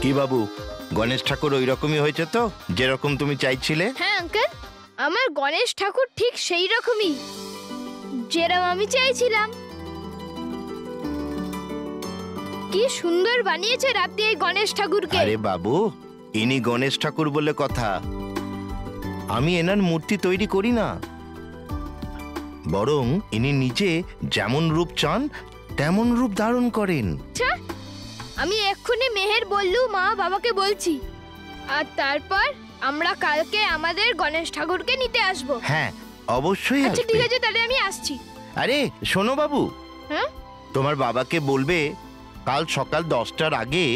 কি বাবু, গণেশ ঠাকুর ওই রকমই হয়েছে তো, যেরকম তুমি চাইছিলে? হ্যাঁ আঙ্কেল, আমার গণেশ ঠাকুর ঠিক সেই রকমই, যেরকম আমি চাইছিলাম। কি সুন্দর বানিয়েছেন আপনি এই গণেশ ঠাকুরকে। আরে বাবু, ইনি গণেশ ঠাকুর বলে কথা। আমি এনার মূর্তি তৈরি করি না, বরং ইনি নিজে যেমন রূপ চান তেমন রূপ ধারণ করেন। আচ্ছা, আমি এক্ষুনি মেহের বললু মা বাবাকে বলছি, আর তারপর আমরা কালকে আমাদের গণেশ ঠাকুরকে নিতে আসব। হ্যাঁ অবশ্যই। আচ্ছা ঠিক আছে, তাহলে আমি আসছি। আরে শোনো বাবু, হ্যাঁ তোমার বাবাকে বলবে কাল সকাল 10টার আগে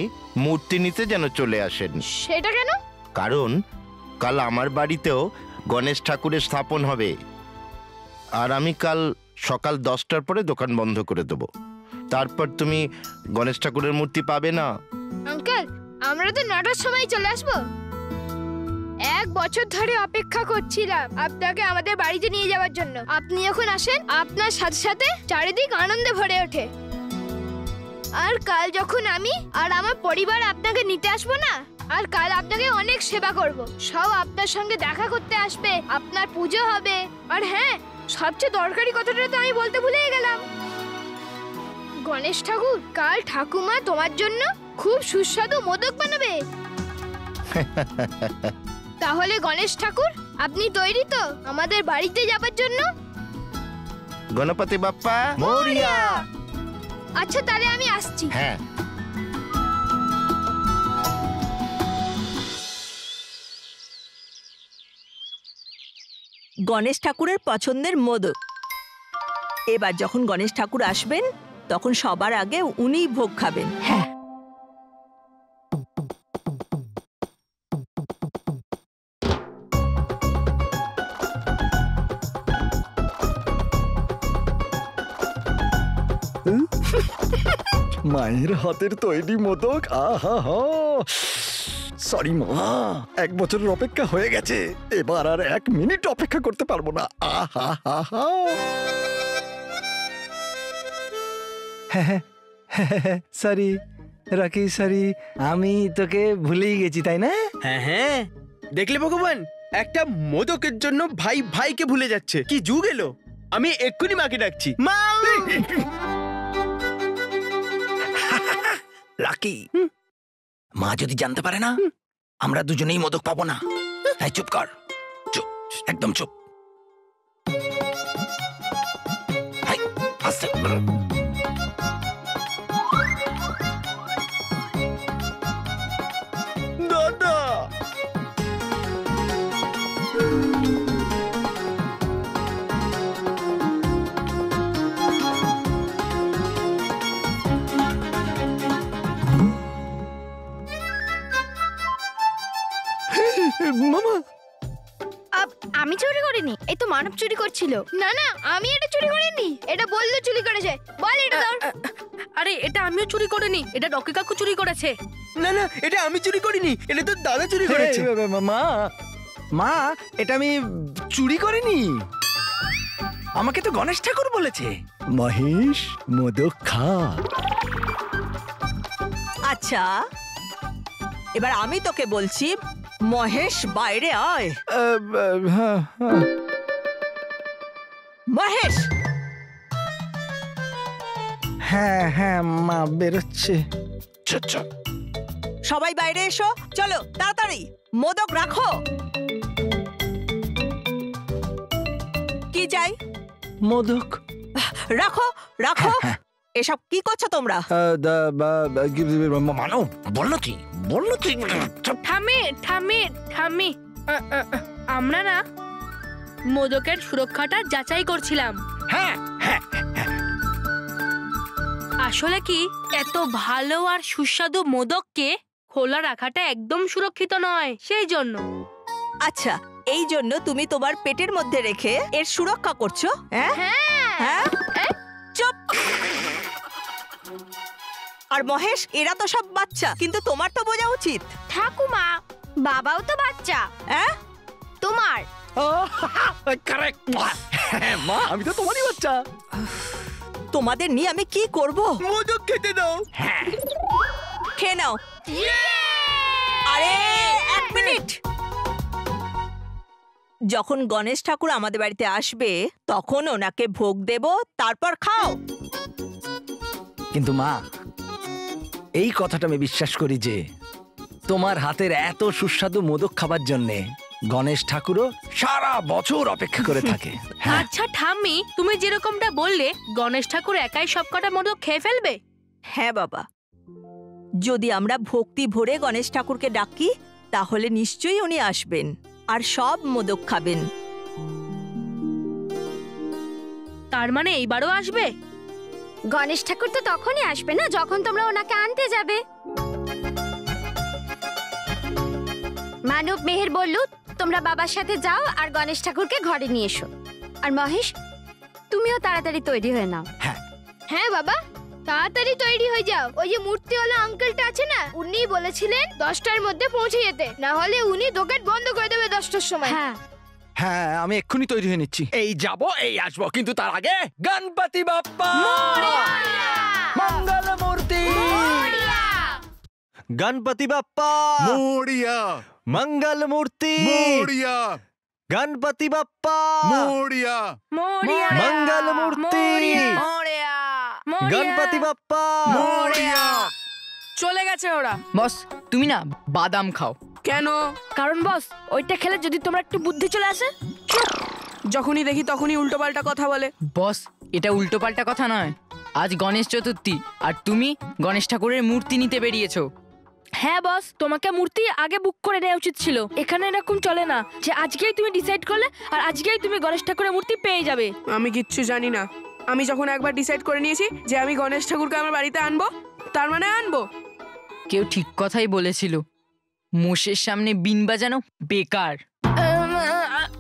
মূর্তি নিতে যেন চলে আসেন। সেটা কেন? কারণ কাল আমার বাড়িতেও গণেশ ঠাকুরের স্থাপন হবে, আর আমি কাল সকাল 10টার পরে দোকান বন্ধ করে দেব। তারপর তুমি গণেশ ঠাকুরের মূর্তি পাবে না। আঙ্কেল, আমরা তো 9টার সময় চলে আসব। 1 বছর ধরে অপেক্ষা করছিলাম আপনাকে আমাদের বাড়িতে নিয়ে যাওয়ার জন্য। আপনি যখন আসেন, আপনার সাথে সাথে চারিদিক আনন্দে ভরে ওঠে। আর কাল যখন আমি আর আমার পরিবার আপনাকে নিতে আসবো না, আর কাল আপনাকে অনেক সেবা করব, সব আপনার সঙ্গে দেখা করতে আসবে, আপনার পুজো হবে। আর হ্যাঁ, সবচেয়ে দরকারি কথাটা তো আমি বলতে ভুলেই গেলাম। গণেশ ঠাকুর, কাল ঠাকুমা তোমার জন্য খুব সুস্বাদু মোদক বানাবে। তাহলে গণেশ ঠাকুর, আপনি তৈরি তো আমাদের বাড়িতে যাবার জন্য? গণপতি বাপ্পা মোরিয়া। আচ্ছা তাহলে আমি আসছি। হ্যাঁ। গণেশ ঠাকুরের পছন্দের মোদক। এবার যখন গণেশ ঠাকুর আসবেন, তখন সবার আগে উনিই ভোগ খাবেন। হ্যাঁ। মায়ের হাতের তৈরি মোদক, আহা হা। সরি মা, 1 বছরের অপেক্ষা হয়ে গেছে, এবার আর 1 মিনিট অপেক্ষা করতে পারবো না। আহা হা হা। সরি রকি, সরি, আমি তোকে ভুলেই গেছি, তাই না? হ্যাঁ হ্যাঁ, দেখলে ভগবান, একটা মোদকের জন্য ভাই ভাইকে ভুলে যাচ্ছে। কি যুগ এলো! আমি এক্ষুনি মাকে ডাকছি। মা! লাকি, মা যদি জানতে পারে না, আমরা দুজনেই মোদক পাবো না। তাই চুপ কর, চুপ, একদম চুপ। হাই, আস্তে। দাদা! মামা, আমি চুরি করিনি, এই তো মানব চুরি করছিল। না না, আমি এটা চুরি করিনি, এটা বললো চুরি করেছে। বল এটা ধর। আরে এটা আমিও চুরি করিনি, এটা রকি কাকু চুরি করেছে। না না, এটা আমি চুরি করিনি, এটা তো দাদা চুরি করেছে। মা, মা, এটা আমি চুরি করিনি, আমাকে তো গণেশ ঠাকুর বলেছে। মহেশ, মোদক খা। আচ্ছা, এবার আমি তোকে বলছি, মহেশ বাইরে আয়। মহেশ! হ্যাঁ হ্যাঁ মা, বেরোচ্ছে। সবাই বাইরে এসো, চলো তাড়াতাড়ি, মোদক রাখো। কি চাই? মোদক রাখো রাখো। এসব কি করছো তোমরা? মানো, বললো কি? থামে থামে থামে, আমরা না মোদকের সুরক্ষাটা যাচাই করছিলাম। হ্যাঁ হ্যাঁ, আসলে কি, এত ভালো আর সুস্বাদু মোদককে খোলা রাখাটা একদম সুরক্ষিত নয়, সেই জন্য। আচ্ছা, এই জন্য তুমি তোমার পেটের মধ্যে রেখে এর সুরক্ষা করছো? হ্যাঁ হ্যাঁ, চুপ। আর মহেশ, এরা তো সব বাচ্চা, কিন্তু তোমার তো বোঝা উচিত। ঠাকুমা, বাবাও তো বাচ্চা। হ্যাঁ, তোমার। কারেক্ট মা, আমি তো তোমারই বাচ্চা। তোমাদের নিয়ে আমি কি করব? মোদক খেতে দাও। খেয়ে নাও। ইয়ে! আরে এক মিনিট, যখন গণেশ ঠাকুর আমাদের বাড়িতে আসবে তখন ওনাকে ভোগ দেব, তারপর খাও। কিন্তু মা, এই কথাটা আমি বিশ্বাস করি যে তোমার হাতের এত সুস্বাদু মোদক খাবার জন্যে গণেশ ঠাকুরও সারা বছর অপেক্ষা করে থাকে। হ্যাঁ, আচ্ছা ঠাম্মি, তুমি যেরকমটা বললে গণেশ ঠাকুর একাই সবকটা মোদক খেয়ে ফেলবে? হ্যাঁ বাবা, যদি আমরা ভক্তি ভরে গণেশ ঠাকুরকে ডাকি তাহলে নিশ্চয়ই উনি আসবেন আর সব মোদক খাবেন। তার মানে এইবারও আসবে? গণেশ ঠাকুর তো তখনই আসবে না যখন তোমরা ওনাকে আনতে যাবে। মানব মেহের বললু তোমরা বাবার সাথে যাও আর গণেশ ঠাকুরকে ঘরে নিয়ে এসো। আর মহেশ, তুমিও তাড়াতাড়ি তৈরি হয়ে নাও। হ্যাঁ বাবা, তাড়াতাড়ি তৈরি হয়ে যাও। ওই যে মূর্তিওয়ালা আঙ্কেলটা আছে না, উনি বলেছিলেন 10টার মধ্যে পৌঁছে যেতে, না হলে উনি দোকান বন্ধ করে দেবে 10টার সময়। হ্যাঁ, হ্যাঁ, আমি এক্ষুনি তৈরি হয়ে নিচ্ছি। এই যাব, এই আসবো, কিন্তু তার আগে গণপতি বাপ্পা মঙ্গল মূর্তি, গণপতি বাপ্পা মোরিয়া মঙ্গল মূর্তি, মোরিয়া গণপতি বাপ্পা মোরিয়া মঙ্গল মূর্তি, গণপতি বাপ্পা মোরিয়া। চলে গেছে ওরা। বস, তুমি না বাদাম খাও। কেন? কারণ বস, ওইটা খেলে যদি তোমার একটু বুদ্ধি চলে আসে। যখনই দেখি তখনই উল্টোপাল্টা কথা বলে। বস, এটা উল্টোপাল্টা কথা নয়। আজ গণেশ চতুর্থী আর তুমি গণেশ ঠাকুরের মূর্তি নিতে বেরিয়েছো। হ্যাঁ বস, তোমাকে মূর্তি আগে বুক করে নেওয়া উচিত ছিল। এখানে এরকম চলে না যে আজকেই তুমি ডিসাইড করলে আর আজকেই তুমি গণেশ ঠাকুরের মূর্তি পেয়ে যাবে। আমি কিচ্ছু জানি না। আমি যখন একবার ডিসাইড করে নিয়েছি যে আমি গণেশ ঠাকুরকে আমার বাড়িতে আনবো, তার মানে আনবো। কেউ ঠিক কথাই বলেছিল, মোষের সামনে বিন বাজানো বেকার।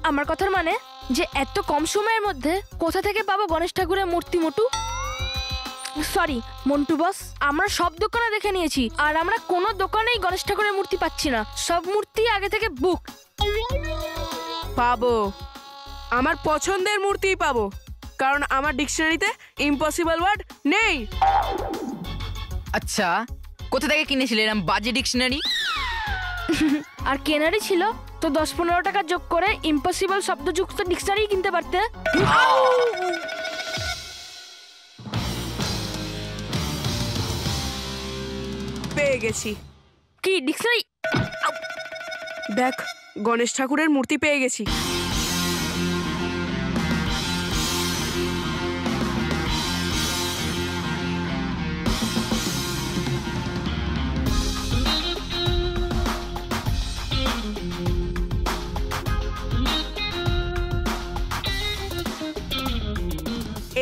আমার কথার মানে যে এত কম সময়ের মধ্যে কোথা থেকে পাবো গণেশ ঠাকুরের মূর্তি? মোটু, সরি মন্টু বস, আমরা সব দোকানে দেখে নিয়েছি আর আমরা কোনো দোকানেই গণেশ ঠাকুরের মূর্তি পাচ্ছি না। সব মূর্তি আগে থেকে বুক। পাবো, আমার পছন্দের মূর্তিই পাবো, কারণ আমার ডিকশনারিতে ইম্পসিবল ওয়ার্ড নেই। আচ্ছা, কোথা থেকে কিনেছিলে এরম বাজে ডিকশনারি? আর কেনারই ছিল তো 10-15 টাকা যোগ করে ইম্পসিবল শব্দযুক্ত ডিকশনারি কিনতে পারতে। পেয়ে গেছি। কি ডিকশনারি? দেখ, গণেশ ঠাকুরের মূর্তি পেয়ে গেছি।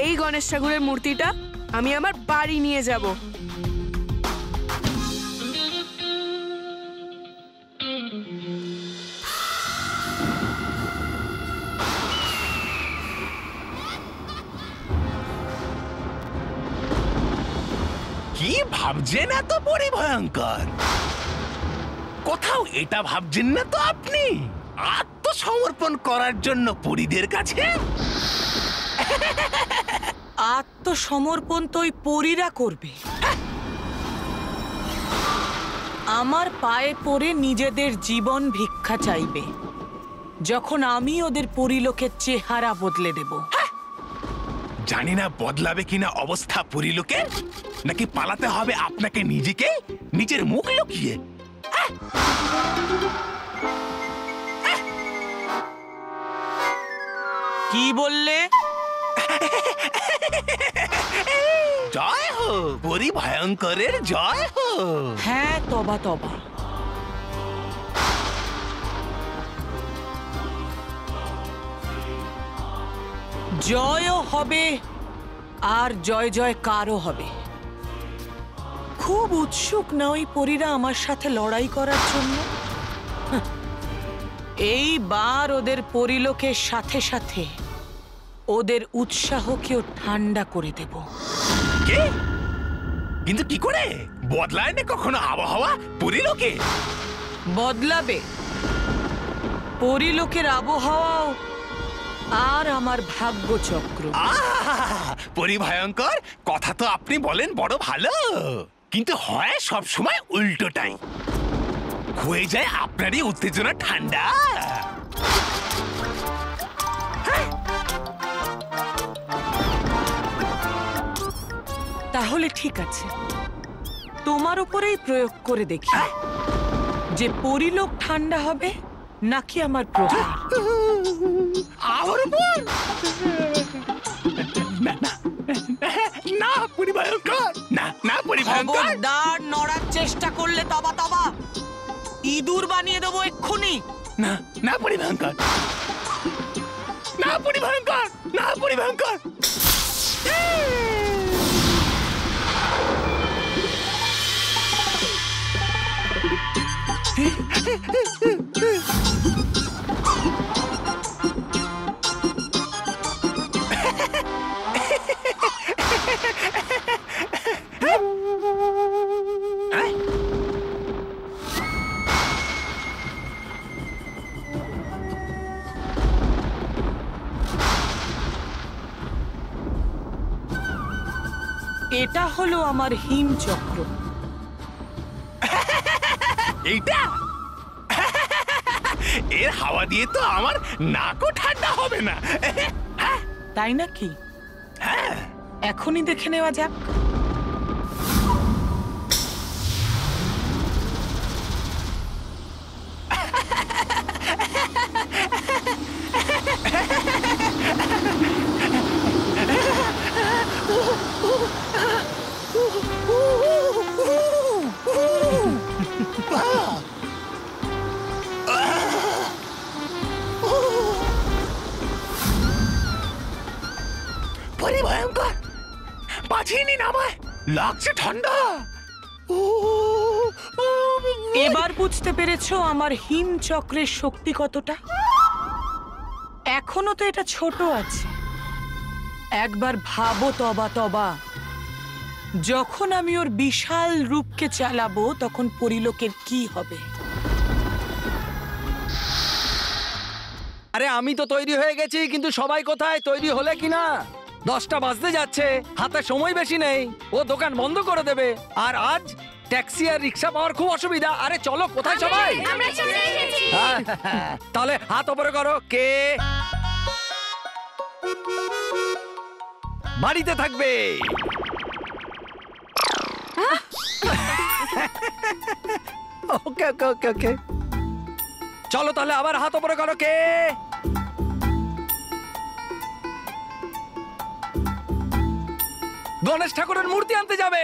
এই গণেশ ঠাকুরের মূর্তিটা আমি আমার বাড়ি নিয়ে যাব। কি ভাবছেন এত বড় ভয়ঙ্কর? কোথাও এটা ভাবছেন না তো আপনি আত্মসমর্পণ করার জন্য পরীদের কাছে? আত্মসমর্পণ তো ওই পরীরা করবে। আমার পায়ে পড়ে নিজেদের জীবন ভিক্ষা চাইবে, যখন আমি ওদের পরিলোকের চেহারা বদলে দেব। জানি না বদলাবে কিনা অবস্থা পরিলোকের, নাকি পালাতে হবে আপনাকে নিজেকে, নিজের মুখ লুকিয়ে। কি বললে? জয় হো পরি ভয়ঙ্করের, জয় হো। হ্যাঁ, তবা তবা। জয়ও হবে আর জয় জয়কারও হবে। খুব উৎসুক না ওই পরীরা আমার সাথে লড়াই করার জন্য? এইবার ওদের পরিলোকের সাথে সাথে ওদের উৎসাহকেও ঠান্ডা করে দেব। কি? কিন্তু কি করে বদলায় না কখনো আবহাওয়া পরিলোকে? বদলাবে। পরিলোকের আবহাওয়াও আর আমার ভাগ্যচক্র। পরিভয়ঙ্কর কথা তো আপনি বলেন বড় ভালো, কিন্তু হয় সব সময় উল্টোটাই। হয়ে যায় আপনারই উত্তেজনা ঠান্ডা। তাহলে ঠিক আছে, তোমার উপরেই প্রয়োগ করে দেখি যে পরিলোক ঠান্ডা হবে নাকি আমার প্রহার। আমার উপর না পরিভয়ঙ্কর, না না পরিভয়ঙ্কর। খবরদার নড়ার চেষ্টা করলে তবা তবা ইঁদুর বানিয়ে দেবো এক্ষুনি। না না পরিভয়ঙ্কর, না পরিভয়ঙ্কর, না পরিভয়ঙ্কর। এটা হলো আমার হিমচক্র। এইটা এর হাওয়া দিয়ে তো আমার নাকও ঠান্ডা হবে না। তাই নাকি? এখনই দেখে নেওয়া যাক। পরিভয়ঙ্কর, বাঁচিয়ে নিন আমায়, লাগছে ঠান্ডা। এবার বুঝতে পেরেছো আমার হিমচক্রের শক্তি কতটা? এখনো তো এটা ছোট আছে। একবার ভাবো তবা তবা, যখন আমি ওর বিশাল রূপকে চালাবো তখন পরিলোকের কি হবে। আরে আমি তো তৈরি হয়ে গেছি, কিন্তু সবাই কোথায়? তৈরি হলে কিনা? 10টা বাজতে যাচ্ছে, হাতে সময় বেশি নেই, ও দোকান বন্ধ করে দেবে। আর আজ ট্যাক্সি আর রিক্সা পাওয়ার খুব অসুবিধা। আরে চলো, কোথায় সবাই? তাহলে হাত ওপরে করো। কে বাড়িতে থাকবে? ওকে ওকে ওকে ওকে, চলো তাহলে আবার হাত ওপরে করো। কে গণেশ ঠাকুরের মূর্তি আনতে যাবে?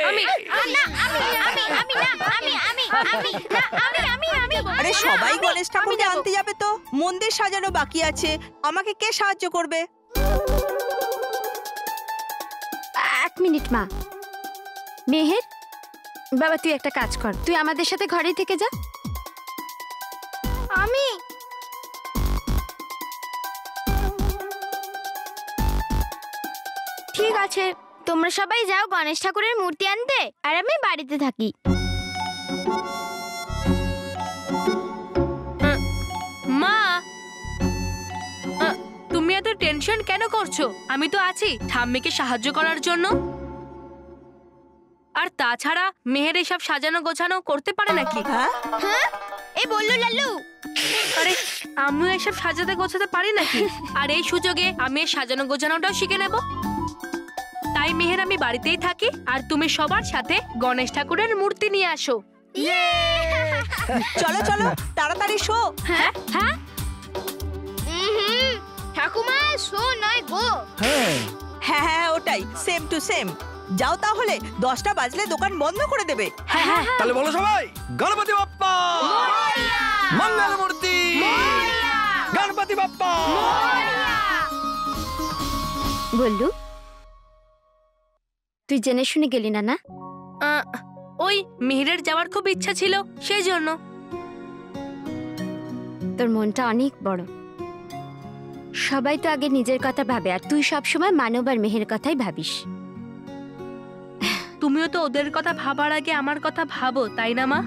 আরে সবাই গণেশ ঠাকুরকে আনতে যাবে তো, মন্দির সাজানো বাকি আছে, আমাকে কে সাহায্য করবে? 1 মিনিট মা। মেহের বাবা, তুই একটা কাজ কর, তুই আমাদের সাথে ঘরে থেকে যা। আমি ঠিক আছে, তোমরা সবাই যাও গণেশ ঠাকুরের মূর্তি আনতে, আর আমি বাড়িতে থাকি। মা, তুমি এত টেনশন কেন করছো? আমি তো আছি ঠাম্মিকে সাহায্য করার জন্য। আর তাছাড়া মেহের এসব সাজানো গোছানো করতে পারে নাকি? হ্যাঁ, এই বললো লাল্লু। আরে আমিও এসব সাজাতে গোছাতে পারি নাকি? আর এই সুযোগে আমি এই সাজানো গোছানোটাও শিখে নেব। তাই মেহের আমি বাড়িতেই থাকি, আর তুমি সবার সাথে গণেশ ঠাকুরের মূর্তি নিয়ে আসো। চলো চলো তাড়াতাড়ি শো। হ্যাঁ হ্যাঁ, ঠাকুমা শো নয় গো। হ্যাঁ হ্যাঁ ওটাই, সেম টু সেম। যাও তাহলে, 10টা বাজলে দোকান বন্ধ করে দেবে। তাহলে বলো সবাই, গণপতি বাপ্পা মঙ্গল মূর্তি, গণপতি বাপ্পা। বললু, তুই জেনে শুনে গেলি না? না, ওই মেহেরের যাওয়ার খুব ইচ্ছা ছিল, সেই জন্য। তোর মনটা অনেক বড়। সবাই তো আগে নিজের কথা ভাবে, আর তুই সবসময় মানব আর মেহের কথাই ভাবিস। তুমিও তো ওদের কথা ভাবার আগে আমার কথা ভাবো, তাই না মা?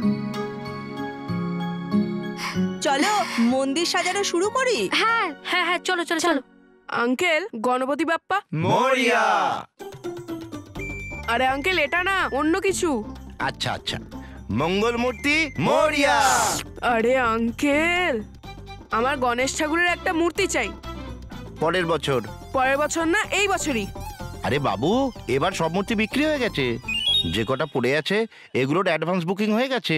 চলো মন্দির সাজানো শুরু করি। হ্যাঁ হ্যাঁ হ্যাঁ, চলো চলো চলো। আঙ্কেল, গণপতি বাপ্পা। মরিয়া। আরে আঙ্কেল, এটা না, অন্য কিছু। আচ্ছা আচ্ছা, মঙ্গল মূর্তি মরিয়া। আরে আঙ্কেল, আমার গণেশ ঠাকুরের একটা মূর্তি চাই। পরের বছর। পরের বছর না, এই বছরই। আরে বাবু, এবার সব মূর্তি বিক্রি হয়ে গেছে। যে কটা পড়ে আছে এগুলোর অ্যাডভান্স বুকিং হয়ে গেছে।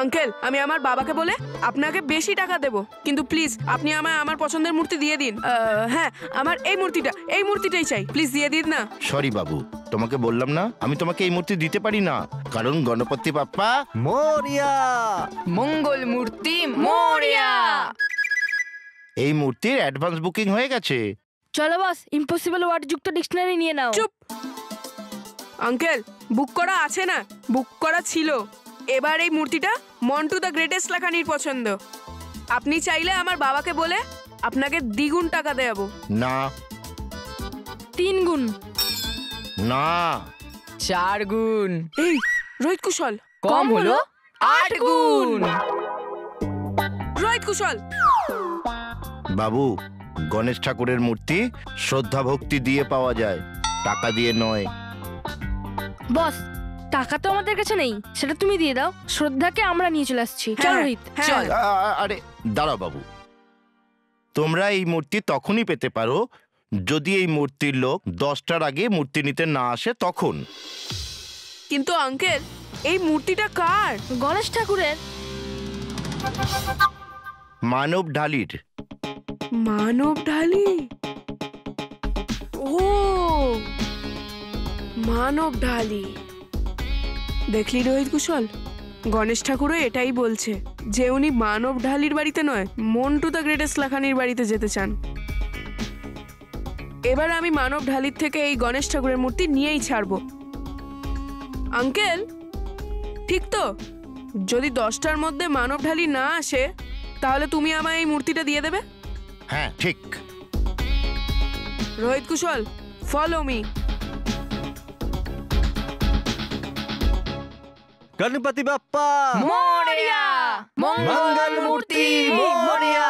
আঙ্কেল, আমি আমার বাবাকে বলে আপনাকে বেশি টাকা দেব, কিন্তু প্লিজ আপনি আমায় আমার পছন্দের মূর্তি দিয়ে দিন। হ্যাঁ, আমার এই মূর্তিটাই চাই, প্লিজ দিয়ে দিন না। সরি বাবু, তোমাকে বললাম না আমি তোমাকে এই মূর্তি দিতে পারি না, কারণ গণপতি বাপ্পা মরিয়া। মঙ্গল মূর্তি মরিয়া। এই মূর্তির অ্যাডভান্স বুকিং হয়ে গেছে। চলো বস, ইম্পসিবল ওয়ার্ড যুক্ত ডিকশনারি নিয়ে নাও। চুপ আঙ্কেল, বুক করা আছে না? বুক করা ছিল। এবার এই মূর্তিটা মন্টু দ্য গ্রেটেস্ট লাখানির পছন্দ। আপনি চাইলে আমার বাবাকে বলে আপনাকে দ্বিগুণ টাকা দেব। না। 3 গুণ। না। 4 গুণ। এই রোহিত কুশল, কম হলো 8 গুণ। রোহিত কুশল। বাবু, গণেশ ঠাকুরের মূর্তি শ্রদ্ধা ভক্তি দিয়ে পাওয়া যায়, টাকা দিয়ে নয়। বস, টাকা তো আমাদের কাছে নেই, সেটা তুমি দিয়ে দাও। শ্রদ্ধাকে আমরা নিয়ে চলে আসছি। চল রোহিত, চল। আরে দাঁড়াও বাবু, তোমরা এই মূর্তি তখনই পেতে পারো যদি এই মূর্তির লোক 10টার আগে মূর্তি নিতে না আসে তখন। কিন্তু আঙ্কেল, এই মূর্তিটা কার? গণেশ ঠাকুরের। মানব ঢালির। মানব ঢালি? ও মানব ঢালি। দেখলি রোহিত কুশল, গণেশ ঠাকুরও এটাই বলছে যে উনি মানব ঢালির বাড়িতে নয়, মন্টু দ্য গ্রেটেস্ট লাখানির বাড়িতে যেতে চান। এবার আমি মানব ঢালির থেকে এই গণেশ ঠাকুরের মূর্তি নিয়েই ছাড়বো। আঙ্কেল, ঠিক তো? যদি 10টার মধ্যে মানব ঢালি না আসে তাহলে তুমি আমায় এই মূর্তিটা দিয়ে দেবে? হ্যাঁ ঠিক। রোহিত কুশল, ফলো মি। গণপতি বাপ্পা মরিয়া। মঙ্গল মূর্তি মরিয়া।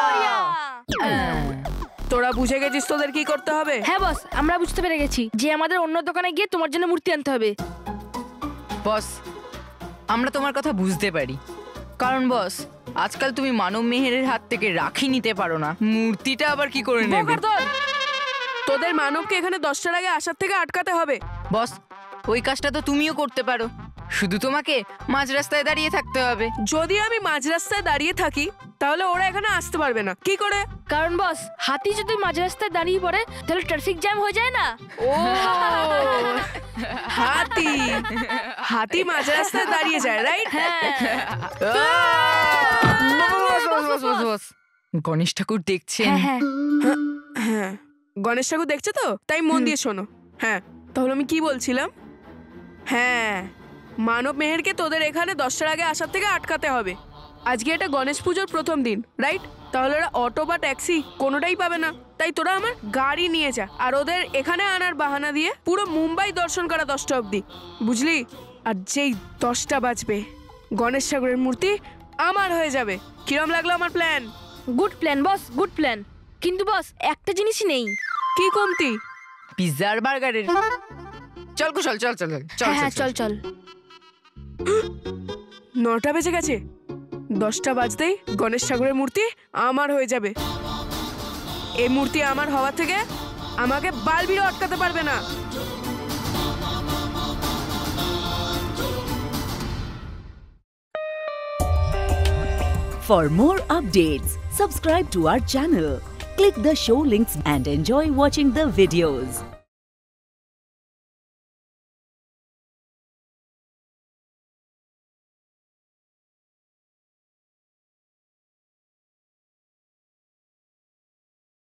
তোরা বুঝে গেছিস তোদের কি করতে হবে? হ্যাঁ বস, আমরা বুঝতে পেরে গেছি যে আমাদের অন্য দোকানে গিয়ে তোমার জন্য মূর্তি আনতে হবে। বস, আমরা তোমার কথা বুঝতে পারি, কারণ বস আজকাল তুমি মানব মেহেরের হাত থেকে রাখি নিতে পারো না, মূর্তিটা আবার কি করে নেবে? তোদের মানবকে এখানে 10টার আগে আসার থেকে আটকাতে হবে। বস, ওই কাজটা তো তুমিও করতে পারো, শুধু তোমাকে মাঝ রাস্তায় দাঁড়িয়ে থাকতে হবে। যদি আমি মাঝ রাস্তায় দাঁড়িয়ে থাকি তাহলে ওরা এখানে আসতে পারবে না। কি করে? কারণ বস, হাতি যদি মাঝ রাস্তায় দাঁড়িয়ে পড়ে তাহলে ট্রাফিক জ্যাম হয়ে যায় না। ও হাতি, হাতি মাঝ রাস্তায় দাঁড়িয়ে যায়, রাইট? গণেশ ঠাকুর দেখছেন? হ্যাঁ, গণেশ ঠাকুর দেখছে তো, তাই মন দিয়ে শোনো। হ্যাঁ, তাহলে আমি কি বলছিলাম? হ্যাঁ, মানব মেহেরকে তোদের এখানে 10টার আগে আসার থেকে আটকাতে হবে। আজকে এটা গণেশ পুজোর প্রথম দিন, রাইট? তাহলে ওরা অটো বা ট্যাক্সি কোনোটাই পাবে না, তাই তোরা আমার গাড়ি নিয়ে যা আর ওদের এখানে আনার বাহানা দিয়ে পুরো মুম্বাই দর্শন করা 10টা অবধি, বুঝলি? আর যেই 10টা বাজবে গণেশ ঠাকুরের মূর্তি আমার হয়ে যাবে। কিরম লাগলো আমার প্ল্যান? গুড প্ল্যান বস, গুড প্ল্যান। কিন্তু বস, একটা জিনিসই নেই। কি কমতি? পিৎজা আর বার্গারের। চল কুশল, চল চল চল। হ্যাঁ চল চল। 9টা বেজে গেছে, 10টা বাজতেই গণেশ ঠাকুরের মূর্তি আমার হয়ে যাবে। এই মূর্তি আমার হওয়া থেকে আমাকে বালবিরও আটকাতে পারবে না। For more updates, subscribe to our channel, click the show links and enjoy watching the videos.